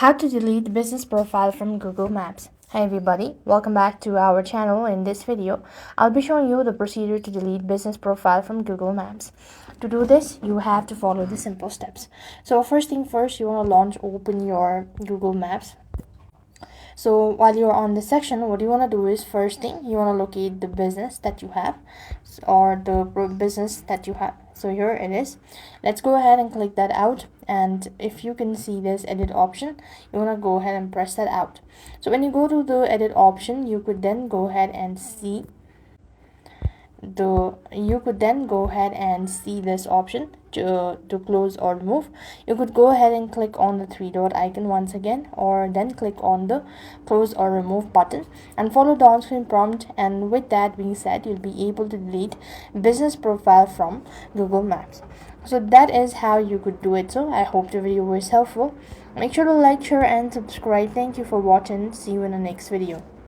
How to delete business profile from Google Maps. Hi everybody, welcome back to our channel. In this video, I'll be showing you the procedure to delete business profile from Google Maps. To do this, you have to follow the simple steps. So first thing first, you want to open your Google Maps. So while you're on the section, what you want to do is, first thing, you want to locate the business that you have, or the business that you have. So here it is. Let's go ahead and click that out, and if you can see this edit option, you want to go ahead and press that out. So when you go to the edit option, you could then go ahead and see this option to close or remove. You could go ahead and click on the three dot icon once again, or then click on the close or remove button and follow the on-screen prompt, and with that being said, you'll be able to delete business profile from Google Maps. So that is how you could do it. So I hope the video was helpful. Make sure to like, share and subscribe. Thank you for watching. See you in the next video.